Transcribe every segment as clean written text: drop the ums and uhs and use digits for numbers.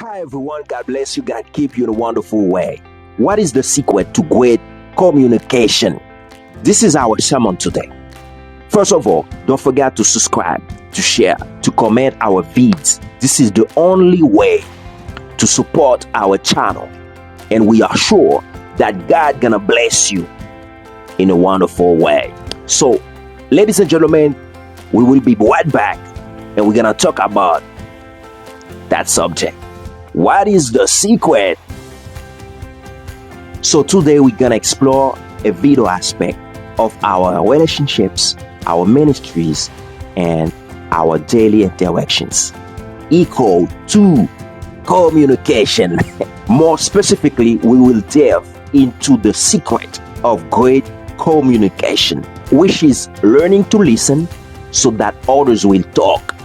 Hi everyone, God bless you, God keep you in a wonderful way. What is the secret to great communication? This is our sermon today. First of all, don't forget to subscribe, to share, to comment our feeds. This is the only way to support our channel, and we are sure that God gonna bless you in a wonderful way. So, ladies and gentlemen, we will be right back and we're gonna talk about that subject. What is the secret? So today we're gonna explore a vital aspect of our relationships, our ministries, and our daily interactions, equal to communication. More specifically, we will delve into the secret of great communication, which is learning to listen so that others will talk.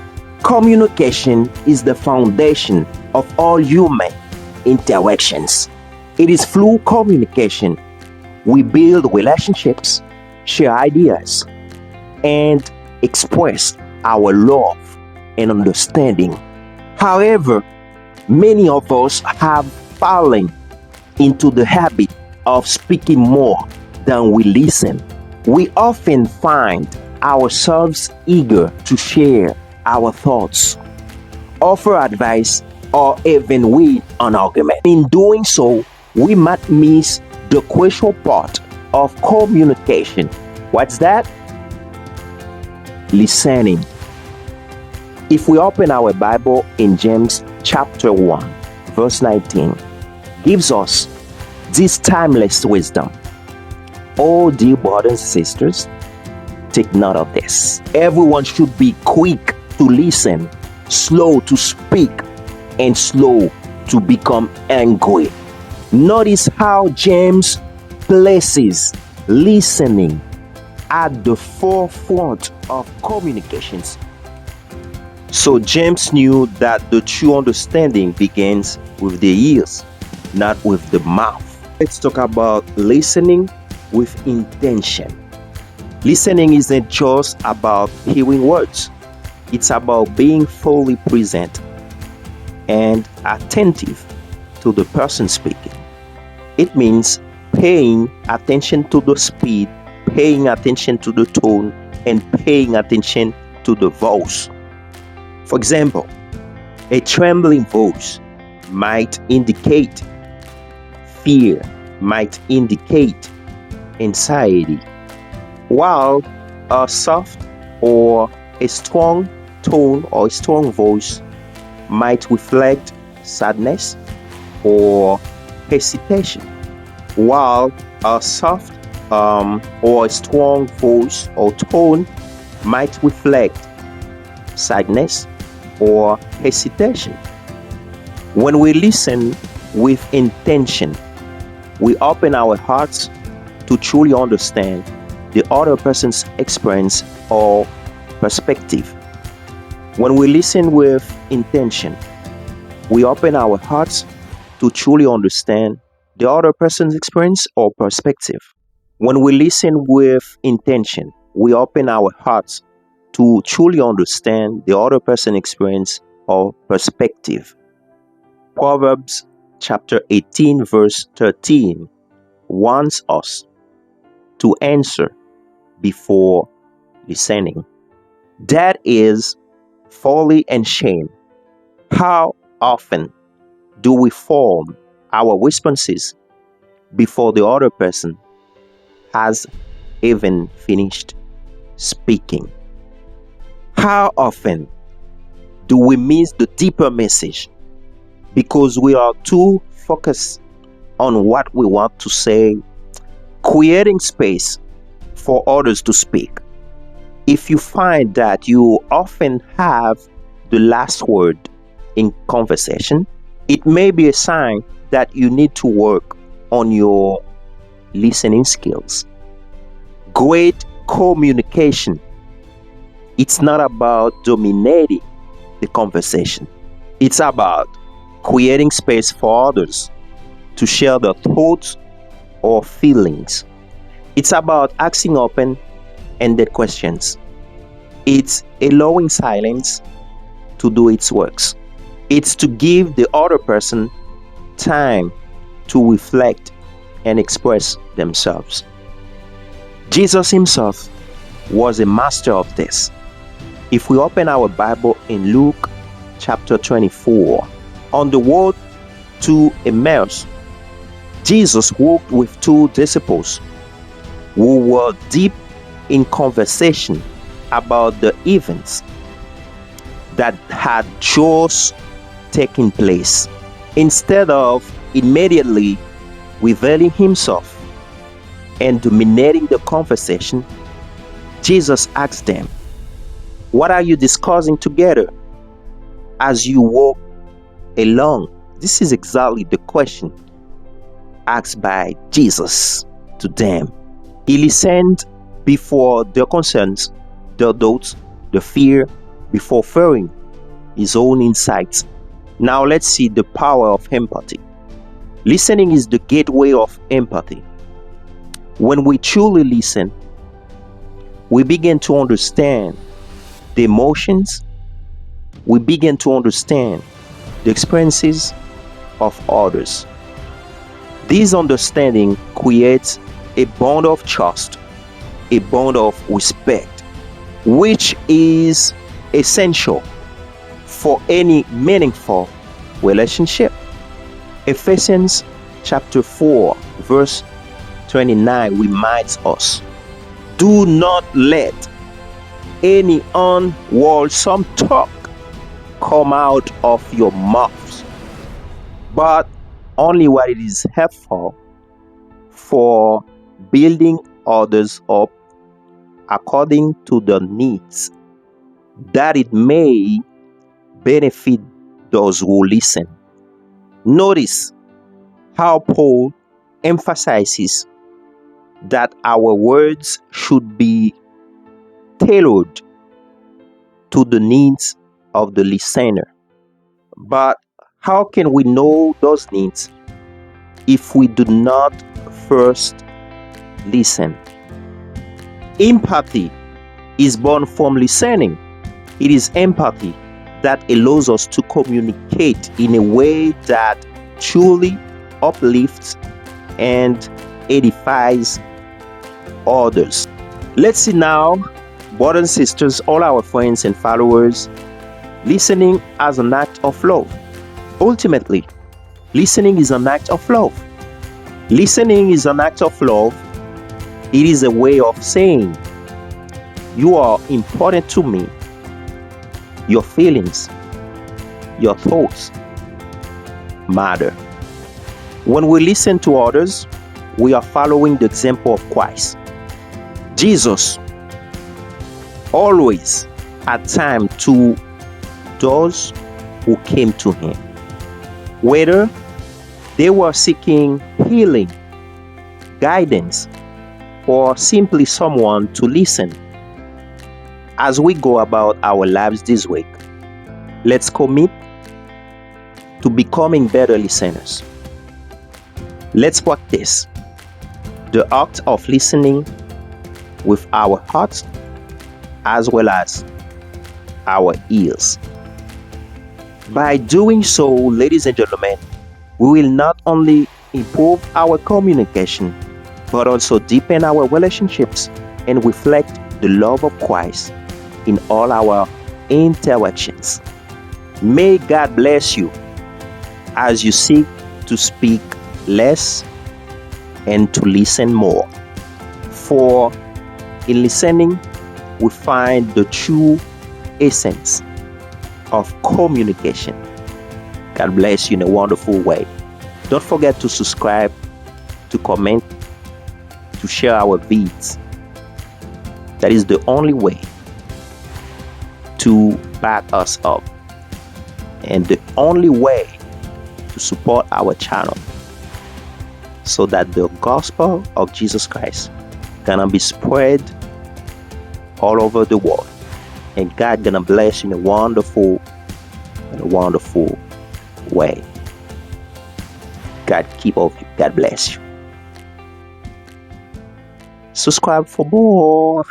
Communication is the foundation of all human interactions. It is through communication we build relationships, share ideas, and express our love and understanding. However, many of us have fallen into the habit of speaking more than we listen. We often find ourselves eager to share our thoughts, offer advice, or even win an argument. In doing so, we might miss the crucial part of communication. What's that? Listening. If we open our Bible in James chapter 1, verse 19, gives us this timeless wisdom. Oh, dear brothers and sisters, take note of this. Everyone should be quick to listen, slow to speak, and slow to become angry. Notice how James places listening at the forefront of communications. So James knew that the true understanding begins with the ears, not with the mouth. Let's talk about listening with intention. Listening isn't just about hearing words. It's about being fully present and attentive to the person speaking. It means paying attention to the speed, paying attention to the tone, and paying attention to the voice. For example, a trembling voice might indicate fear, might indicate anxiety, while a soft or a strong tone or a strong voice might reflect sadness or hesitation, while a soft or a strong voice or tone might reflect sadness or hesitation. When we listen with intention, we open our hearts to truly understand the other person's experience or perspective. When we listen with intention, we open our hearts to truly understand the other person's experience or perspective. When we listen with intention, we open our hearts to truly understand the other person's experience or perspective. Proverbs chapter 18 verse 13 warns us to answer before listening. That is folly and shame. How often do we form our responses before the other person has even finished speaking? How often do we miss the deeper message because we are too focused on what we want to say, creating space for others to speak? If you find that you often have the last word in conversation, it may be a sign that you need to work on your listening skills. Great communication. It's not about dominating the conversation. It's about creating space for others to share their thoughts or feelings. It's about asking open-ended questions. It's allowing silence to do its works. It's to give the other person time to reflect and express themselves. Jesus himself was a master of this. If we open our Bible in Luke chapter 24, on the road to Emmaus, Jesus walked with two disciples who were deep in conversation about the events that had just taken place. Instead of immediately revealing himself and dominating the conversation, Jesus asked them, "What are you discussing together as you walk along?" This is exactly the question asked by Jesus to them. He listened before their concerns, their doubts, the fear, before fearing his own insights. Now let's see the power of empathy. Listening is the gateway of empathy. When we truly listen, we begin to understand the emotions, we begin to understand the experiences of others. This understanding creates a bond of trust, a bond of respect, which is essential for any meaningful relationship. Ephesians chapter 4 verse 29 reminds us, "Do not let any unwholesome talk come out of your mouths, but only what it is helpful for building others up according to their needs, that it may benefit those who listen." Notice how Paul emphasizes that our words should be tailored to the needs of the listener. But how can we know those needs if we do not first listen? Empathy is born from listening. It is empathy that allows us to communicate in a way that truly uplifts and edifies others. Let's see now, brothers and sisters, all our friends and followers, listening as an act of love. Ultimately, listening is an act of love. Listening is an act of love. It is a way of saying, "You are important to me. Your feelings, your thoughts matter." When we listen to others, we are following the example of Christ. Jesus always had time to those who came to him, whether they were seeking healing, guidance, or simply someone to listen. As we go about our lives this week, let's commit to becoming better listeners. Let's practice the act of listening with our hearts as well as our ears. By doing so, ladies and gentlemen, we will not only improve our communication, but also deepen our relationships and reflect the love of Christ in all our interactions. May God bless you as you seek to speak less and to listen more. For in listening, we find the true essence of communication. God bless you in a wonderful way. Don't forget to subscribe, to comment, to share our vids. That is the only way to back us up and the only way to support our channel, so that the gospel of Jesus Christ gonna be spread all over the world, and God gonna bless you in a wonderful way. God keep of you. God bless you. Subscribe for more.